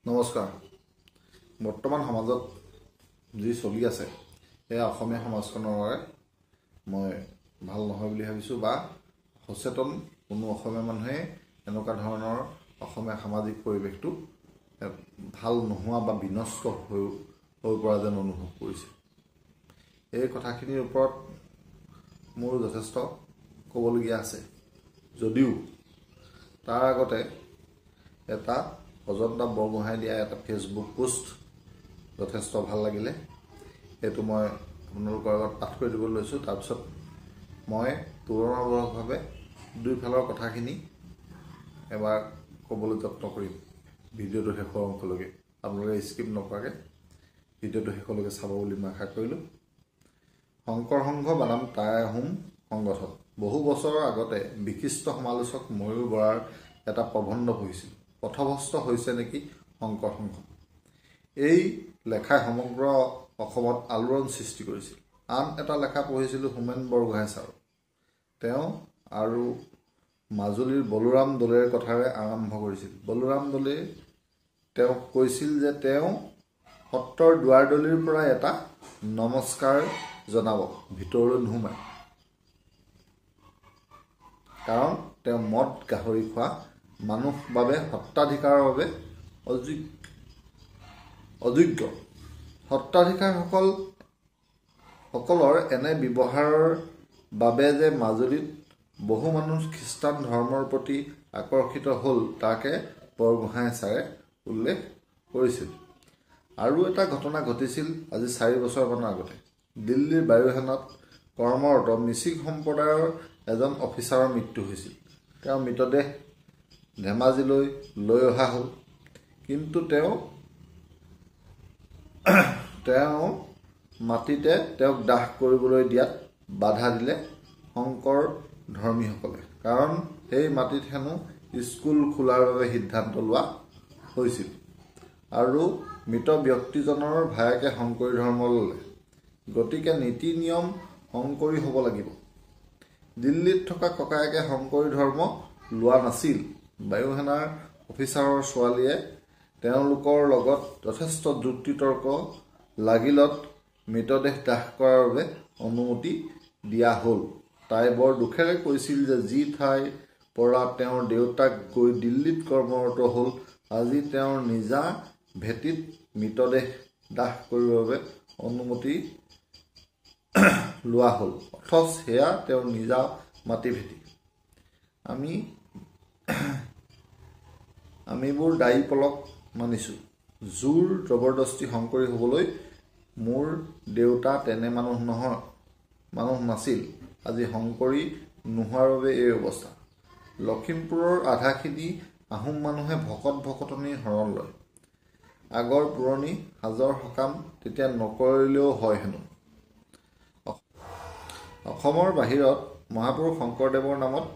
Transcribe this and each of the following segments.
নমস্কাৰ। বৰ্তমান সমাজত যি চলি আছে সেয়া অসমীয়া সমাজখনৰ বাবে মই ভাল নহয় বুলি ভাবিছোঁ বা সচেতন কোনো অসমীয়া মানুহে এনেকুৱা ধৰণৰ অসমীয়া সামাজিক পৰিৱেশটো ভাল নোহোৱা বা বিনষ্ট হৈ পৰা যেন অনুভৱ কৰিছে। এই কথাখিনিৰ ওপৰত মোৰ যথেষ্ট ক'বলগীয়া আছে, যদিও তাৰ আগতে এটা অজন্তা বৰগোহাঁই দিয়া এটা ফেচবুক পোষ্ট যথেষ্ট ভাল লাগিলে। সেইটো মই আপোনালোকৰ আগত পাঠ কৰি দিবলৈ লৈছোঁ। তাৰপিছত মই তুলনামূলকভাৱে দুইফালৰ কথাখিনি এবাৰ ক'বলৈ যত্ন কৰিম। ভিডিঅ'টো শেষৰ অংশলৈকে আপোনালোকে স্কিপ নকৰাকৈ ভিডিঅ'টো শেষলৈকে চাব বুলি মই আশা কৰিলোঁ। শংকৰ সংঘ বনাম টাই আহোম সংগঠন। বহু বছৰৰ আগতে বিশিষ্ট সমালোচক ময়ূৰ বৰাৰ এটা প্ৰবন্ধ পঢ়িছিল, পথভ্ৰষ্ট হৈছে নেকি শংকৰ সংঘ। এই লেখাই সমগ্ৰ অসমত আলোড়ন সৃষ্টি কৰিছিল। আন এটা লেখা পঢ়িছিলোঁ হোমেন বৰগোহাঁই ছাৰৰ। তেওঁ আৰু মাজুলীৰ বলোৰাম দলেৰ কথাৰে আৰম্ভ কৰিছিল। বলোৰাম দলে তেওঁক কৈছিল যে তেওঁ সত্ৰৰ দুৱাৰদলিৰ পৰা এটা নমস্কাৰ জনাব, ভিতৰলৈ নোসোমায়, কাৰণ তেওঁ মদ গাহৰি খোৱা মানুহ বাবে সত্ৰাধিকাৰৰ বাবে অযোগ্য। সত্ৰাধিকাৰসকলৰ এনে ব্যৱহাৰৰ বাবে যে মাজুলীত বহু মানুহ খ্ৰীষ্টান ধৰ্মৰ প্ৰতি আকৰ্ষিত হ'ল তাকে বৰগোহাঁই ছাৰে উল্লেখ কৰিছিল। আৰু এটা ঘটনা ঘটিছিল আজি 4 বছৰমানৰ আগতে। দিল্লীৰ বায়ুসেনাত কৰ্মৰত মিচিং সম্প্ৰদায়ৰ এজন অফিচাৰৰ মৃত্যু হৈছিল। তেওঁৰ মৃতদেহ ধেমাজিলৈ লৈ অহা হ'ল, কিন্তু তেওঁ মাটিতে তেওঁক দাহ কৰিবলৈ দিয়াত বাধা দিলে শংকৰ ধৰ্মীসকলে, কাৰণ সেই মাটিত হেনো স্কুল খোলাৰ বাবে সিদ্ধান্ত লোৱা হৈছিল আৰু মৃত ব্যক্তিজনৰ ভায়েকে শংকৰী ধৰ্ম ল'লে, গতিকে নীতি নিয়ম শংকৰী হ'ব লাগিব। দিল্লীত থকা ককায়েকে শংকৰী ধৰ্ম লোৱা নাছিল। বায়ুসেনাৰ অফিচাৰৰ ছোৱালীয়ে তেওঁলোকৰ লগত যথেষ্ট যুক্তিতৰ্ক লাগিলত মৃতদেহ দাহ কৰাৰ বাবে অনুমতি দিয়া হ'ল। তাই বৰ দুখেৰে কৈছিল যে যি ঠাইৰ পৰা তেওঁৰ দেউতাক গৈ দিল্লীত কৰ্মৰত হ'ল, আজি তেওঁৰ নিজা ভেটিত মৃতদেহ দাহ কৰিবৰ বাবে অনুমতি লোৱা হ'ল, অথচ সেয়া তেওঁৰ নিজা মাটি ভেটি। আমিবোৰ দায়ী পলক মানিছোঁ। জোৰ জবৰদস্তি শংকৰী হ'বলৈ মোৰ দেউতা তেনে মানুহ নাছিল। আজি শংকৰী নোহোৱাৰ বাবে এই অৱস্থা। লখিমপুৰৰ আধাখিনি আহোম মানুহে ভকতনিৰ শৰণ লয়। আগৰ পুৰণি সাজৰ সকাম তেতিয়া নকৰিলেও হয় হেনো। অসমৰ বাহিৰত মহাপুৰুষ শংকৰদেৱৰ নামত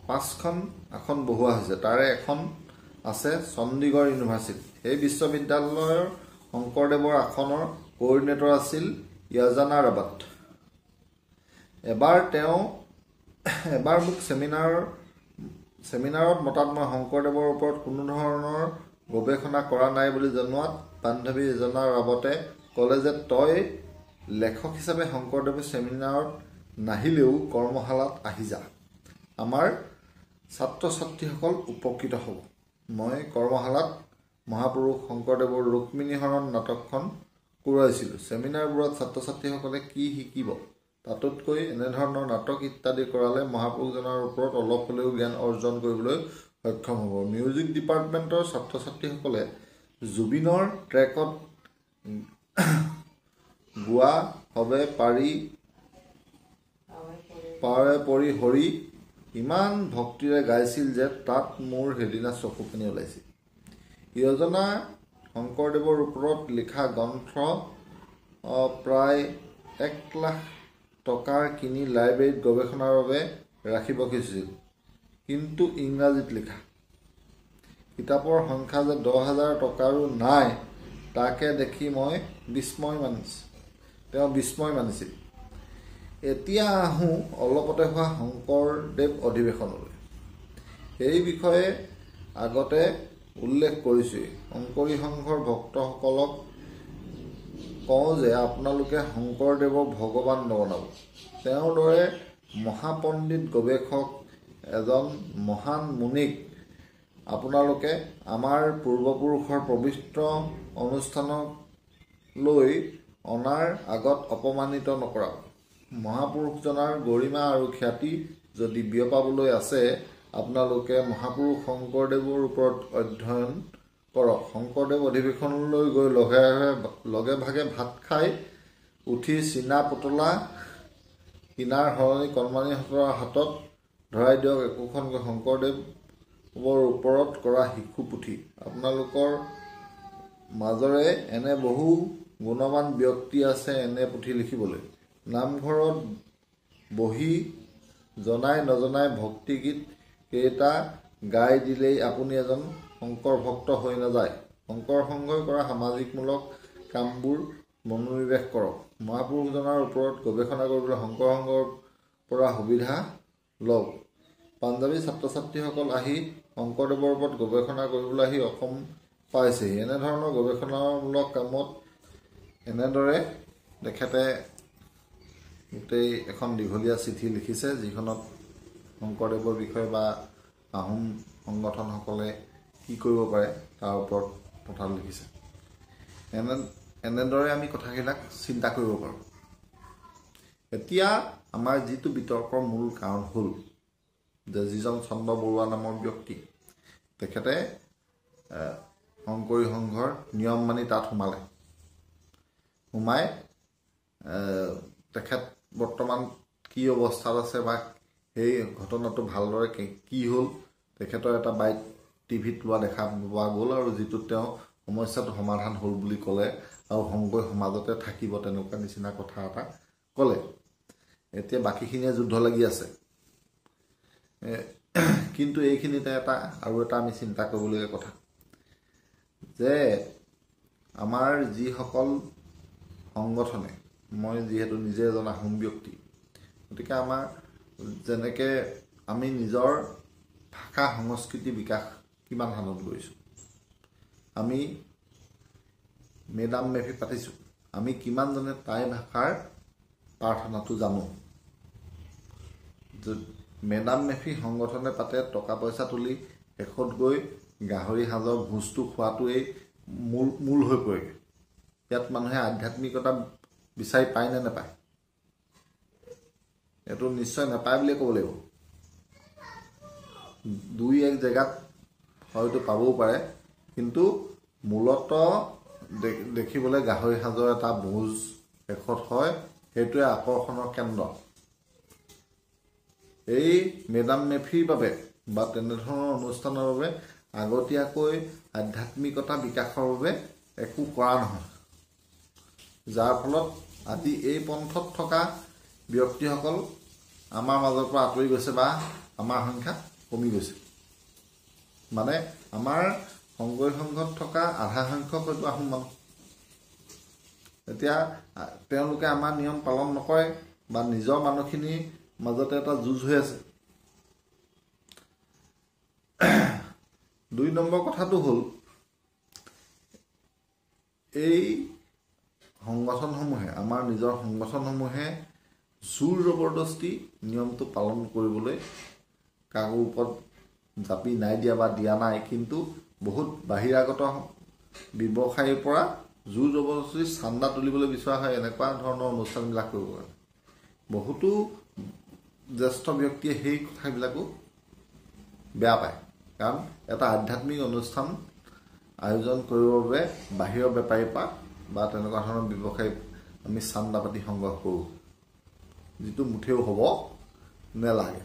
5খন আসন বহুওৱা হৈছে। তাৰে এখন আছে চণ্ডীগড় ইউনিভাৰ্চিটি। সেই বিশ্ববিদ্যালয়ৰ শংকৰদেৱৰ আসনৰ কোঅৰ্ডিনেটৰ আছিল য়াজানা ৰাবাত। এবাৰ মোক ছেমিনাৰত মতাত মই শংকৰদেৱৰ ওপৰত কোনো ধৰণৰ গৱেষণা কৰা নাই বুলি জনোৱাত বান্ধৱী য়াজানা ৰাবাতে ক'লে যে তই লেখক হিচাপে শংকৰদেৱৰ ছেমিনাৰত নাহিলেও কৰ্মশালাত আহি যা, আমাৰ ছাত্ৰ ছাত্ৰীসকল উপকৃত হ'ব। মই কৰ্মশালাত মহাপুৰুষ শংকৰদেৱৰ ৰুক্মিণী হৰণ নাটকখন কৰোৱাইছিলোঁ। ছেমিনাৰবোৰত ছাত্ৰ ছাত্ৰীসকলে কি শিকিব, তাতোতকৈ এনেধৰণৰ নাটক ইত্যাদি কৰালে মহাপুৰুষজনৰ ওপৰত অলপ হ'লেও জ্ঞান অৰ্জন কৰিবলৈ সক্ষম হ'ব। মিউজিক ডিপাৰ্টমেণ্টৰ ছাত্ৰ ছাত্ৰীসকলে জুবিনৰ ট্ৰেকত গোৱা হবে পাৰে পৰি হৰি ইমান ভক্তিৰে গাইছিল যে তাত মোৰ সেইদিনা চকু পানী ওলাইছিল। য়োজনা শংকৰদেৱৰ ওপৰত লিখা গ্ৰন্থ প্ৰায় 1 লাখ টকাৰ কিনি লাইব্ৰেৰীত গৱেষণাৰ বাবে ৰাখিব খুজিছিল, কিন্তু ইংৰাজীত লিখা। কিতাপৰ সংখ্যা যে 10,000 টকাৰো নাই তাকে দেখি তেওঁ বিস্ময় মানিছিল। এতিয়া আহোঁ অলপতে হোৱা শংকৰদেৱ অধিৱেশনলৈ। এই বিষয়ে আগতে উল্লেখ কৰিছোঁৱেই। শংকৰী সংঘৰ ভক্তসকলক কওঁ যে আপোনালোকে শংকৰদেৱক ভগৱান নবনাব। তেওঁৰ দৰে মহাপণ্ডিত গৱেষক এজন মহান মুনিক আপোনালোকে আমাৰ পূৰ্বপুৰুষৰ পবিত্ৰ অনুষ্ঠানলৈ অনাৰ আগত অপমানিত নকৰাব। মহাপুৰুষজনাৰ গৰিমা আৰু খ্যাতি যদি বিয়পাবলৈ আছে, আপোনালোকে মহাপুৰুষ শংকৰদেৱৰ ওপৰত অধ্যয়ন কৰক। শংকৰদেৱ অধিৱেশনলৈ গৈ লগে ভাগে ভাত খাই উঠি চীনা পুতলা কিনাৰ সলনি কণমানিহঁতৰ হাতত ধৰাই দিয়ক একোখনকৈ শংকৰদেৱৰ ওপৰত কৰা শিশু পুথি। আপোনালোকৰ মাজৰে এনে বহু গুণৱান ব্যক্তি আছে এনে পুথি লিখিবলৈ। নামঘৰত বহি জনাই নজনাই ভক্তিগীত কেইটা গাই দিলেই আপুনি এজন শংকৰ ভক্ত হৈ নাযায়। শংকৰ সংঘই কৰা সামাজিকমূলক কামবোৰ মনোনিৱেশ কৰক। মহাপুৰুষজনাৰ ওপৰত গৱেষণা কৰিবলৈ শংকৰ সংঘৰ পৰা সুবিধা লওক। পাঞ্জাবী ছাত্ৰ ছাত্ৰীসকল আহি শংকৰদেৱৰ ওপৰত গৱেষণা কৰিবলৈ আহি অসম পাইছেহি। এনেধৰণৰ গৱেষণামূলক কামত এনেদৰে তেখেতে গোটেই এখন দীঘলীয়া চিঠি লিখিছে, যিখনত শংকৰদেৱৰ বিষয়ে বা আহোম সংগঠনসকলে কি কৰিব পাৰে তাৰ ওপৰত কথা লিখিছে। এনেদৰে আমি কথাবিলাক চিন্তা কৰিব পাৰোঁ। এতিয়া আমাৰ যিটো বিতৰ্কৰ মূল কাৰণ হ'ল যে যিজন চন্দ্ৰ বৰুৱা নামৰ ব্যক্তি, তেখেতে শংকৰী সংঘৰ নিয়ম মানি তাত সোমাই তেখেত বৰ্তমান কি অৱস্থাত আছে বা সেই ঘটনাটো ভালদৰে কি হ'ল তেখেতৰ এটা বাইট টিভিত লোৱা দেখা পোৱা গ'ল, আৰু যিটোত তেওঁ সমস্যাটো সমাধান হ'ল বুলি ক'লে আৰু শংকৰী সমাজতে থাকিব তেনেকুৱা নিচিনা কথা এটা ক'লে। এতিয়া বাকীখিনিয়ে যুদ্ধ লাগি আছে, কিন্তু এইখিনিতে আৰু এটা আমি চিন্তা কৰিবলগীয়া কথা যে আমাৰ যিসকল সংগঠনে, মই যিহেতু নিজে এজন আহোম ব্যক্তি, গতিকে আমাৰ যেনেকৈ আমি নিজৰ ভাষা সংস্কৃতি বিকাশ কিমান সাধন কৰিছোঁ, আমি মেডাম মেফি পাতিছোঁ, আমি কিমানজনে টাই ভাষাৰ প্ৰাৰ্থনাটো জানো। মেডাম মেফি সংগঠনে পাতে, টকা পইচা তুলি শেষত গৈ গাহৰি সাজৰ ভোজটো খোৱাটোৱেই মূল হৈ পৰে। ইয়াত মানুহে আধ্যাত্মিকতা বিচাৰি পায় নে নাপায়? এইটো নিশ্চয় নাপায় বুলিয়ে ক'ব লাগিব। দুই এক জেগাত হয়তো পাবও পাৰে, কিন্তু মূলতঃ দেখিবলৈ গাহৰি সাজৰ এটা ভোজ শেষত হয়, সেইটোৱে আকৰ্ষণৰ কেন্দ্ৰ। এই মেডাম মেফিৰ বাবে বা তেনেধৰণৰ অনুষ্ঠানৰ বাবে আগতীয়াকৈ আধ্যাত্মিকতা বিকাশৰ বাবে একো কৰা নহয়, যাৰ ফলত আজি এই পন্থত থকা ব্যক্তিসকল আমাৰ মাজৰ পৰা আঁতৰি গৈছে বা আমাৰ সংখ্যা কমি গৈছে। মানে আমাৰ শংকৰী সংঘত থকা আধা সংখ্যক হয়তো আহোম মানুহ। এতিয়া তেওঁলোকে আমাৰ নিয়ম পালন নকৰে বা নিজৰ মানুহখিনিৰ মাজতে এটা যুঁজ হৈ আছে। ২ নম্বৰ কথাটো হ'ল এই সংগঠনসমূহে, আমাৰ নিজৰ সংগঠনসমূহে জোৰ জবৰদস্তি নিয়মটো পালন কৰিবলৈ কাৰো ওপৰত জাপি নাই দিয়া বা দিয়া নাই, কিন্তু বহুত বাহিৰাগত ব্যৱসায়ীৰ পৰা জোৰ জবৰদস্তি চান্দা তুলিবলৈ বিচৰা হয় এনেকুৱা ধৰণৰ অনুষ্ঠানবিলাক কৰিব পাৰে। বহুতো জ্যেষ্ঠ ব্যক্তিয়ে সেই কথাবিলাকো বেয়া পায়, কাৰণ এটা আধ্যাত্মিক অনুষ্ঠান আয়োজন কৰিবৰ বাবে বাহিৰৰ বেপাৰীৰ পৰা বা তেনেকুৱা ধৰণৰ ব্যৱসায়ী আমি চান্দা পাতি সংগ্ৰহ কৰোঁ, যিটো মুঠেও হ'ব নেলাগে।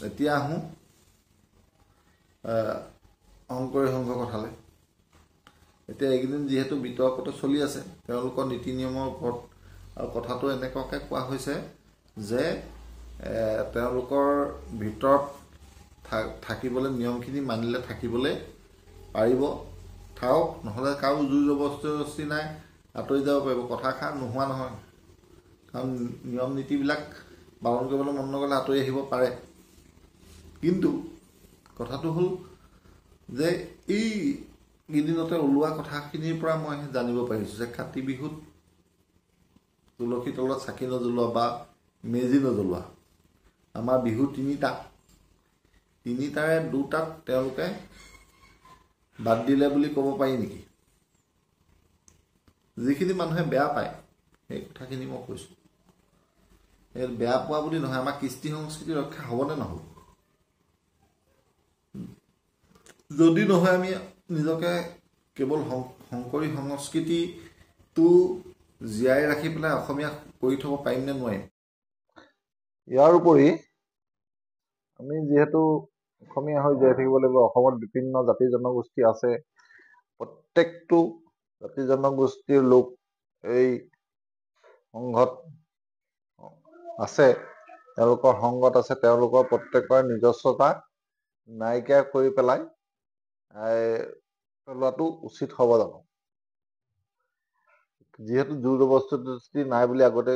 এতিয়া আহোঁ শংকৰী সংঘৰ কথালৈ। এতিয়া এইকেইদিন যিহেতু বিতৰ্কটো চলি আছে তেওঁলোকৰ নীতি নিয়মৰ ওপৰত, আৰু কথাটো এনেকুৱাকৈ কোৱা হৈছে যে তেওঁলোকৰ ভিতৰত থাকিবলৈ নিয়মখিনি মানিলে থাকিবলৈ পাৰিব, থাকক, নহ'লে কাৰো জোৰ জবৰদস্তি নাই, আঁতৰি যাব পাৰিব। কথাষাৰ নোহোৱা নহয়, কাৰণ নিয়ম নীতিবিলাক পালন কৰিবলৈ মন নগ'লে আঁতৰি আহিব পাৰে। কিন্তু কথাটো হ'ল যে এই কেইদিনতে ওলোৱা কথাখিনিৰ পৰা মই জানিব পাৰিছোঁ যে কাতি বিহুত তুলসী তলত চাকি নজ্বলোৱা বা মেজি নজ্বলোৱা, আমাৰ বিহু তিনিটাৰে দুটাত তেওঁলোকে বাদ দিলে বুলি ক'ব পাৰি নেকি? যিখিনি মানুহে বেয়া পায় সেই কথাখিনি মই কৈছোঁ। এই বেয়া পোৱা বুলি নহয়, আমাৰ কৃষ্টি সংস্কৃতি ৰক্ষা হ'বনে নহ'ব? যদি নহয় আমি নিজকে কেৱল শংকৰী সংস্কৃতিটো জীয়াই ৰাখি পেলাই অসমীয়া কৰি থ'ব পাৰিম নে নোৱাৰিম? ইয়াৰ উপৰি আমি যিহেতু অসমীয়া হৈ জীয়াই থাকিব লাগিব, অসমত বিভিন্ন জাতি জনগোষ্ঠী আছে, প্ৰত্যেকটো জাতি জনগোষ্ঠীৰ লোক এই সংঘত আছে, তেওঁলোকৰ সংগত আছে, তেওঁলোকৰ প্ৰত্যেকৰে নিজস্বতা নাইকিয়া কৰি পেলোৱাটো উচিত হ'ব জানো? যিহেতু জোৰ জবৰদস্তি নাই বুলি আগতে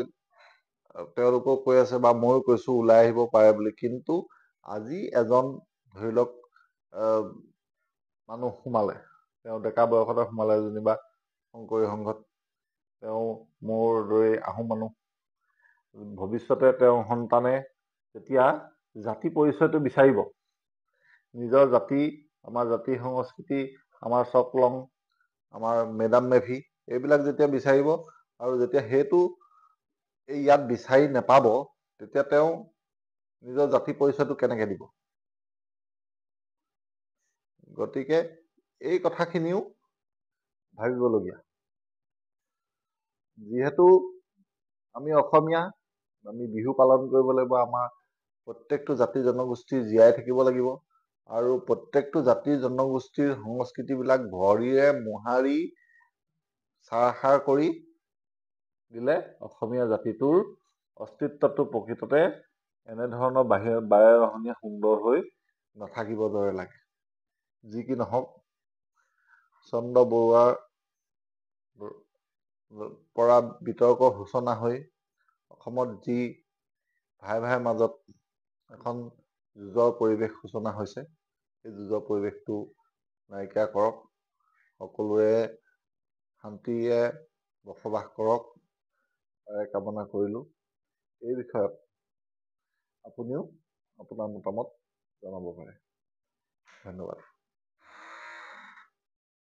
তেওঁলোকেও কৈ আছে বা ময়ো কৈছোঁ ওলাই আহিব পাৰে বুলি, কিন্তু আজি এজন ধৰি লওক মানুহ সোমালে, তেওঁ ডেকা বয়সতে সোমালে যেনিবা শংকৰী সংঘত, তেওঁ মোৰ দৰে আহোম মানুহ, ভৱিষ্যতে তেওঁৰ সন্তানে যেতিয়া জাতি পৰিচয়টো বিচাৰিব, নিজৰ জাতি, আমাৰ জাতি সংস্কৃতি, আমাৰ চকলং, আমাৰ মেডাম মেফি এইবিলাক যেতিয়া বিচাৰিব আৰু যেতিয়া সেইটো ইয়াত বিচাৰি নাপাব, তেতিয়া তেওঁ নিজৰ জাতি পৰিচয়টো কেনেকৈ দিব? গতিকে এই কথাখিনিও ভাবিবলগীয়া। যিহেতু আমি অসমীয়া, আমি বিহু পালন কৰিব লাগিব, আমাৰ প্ৰত্যেকটো জাতি জনগোষ্ঠী জীয়াই থাকিব লাগিব আৰু প্ৰত্যেকটো জাতি জনগোষ্ঠীৰ সংস্কৃতিবিলাক ভৰিৰে মোহাৰি ছাৰখাৰ কৰি দিলে অসমীয়া জাতিটোৰ অস্তিত্বটো প্ৰকৃততে এনেধৰণৰ বাৰেৰহণীয়া সুন্দৰ হৈ নাথাকিব দৰে লাগে। যি কি নহওক, চন্দ্ৰ বৰুৱাৰ পৰা বিতৰ্কৰ সূচনা হৈ অসমত যি ভাই ভাইৰ মাজত এখন যুঁজৰ পৰিৱেশ সূচনা হৈছে, সেই যুঁজৰ পৰিৱেশটো নাইকিয়া কৰক, সকলোৱে শান্তিৰে বসবাস কৰক, তাৰে কামনা কৰিলোঁ। এই বিষয়ত আপুনিও আপোনাৰ মতামত জনাব পাৰে। ধন্যবাদ।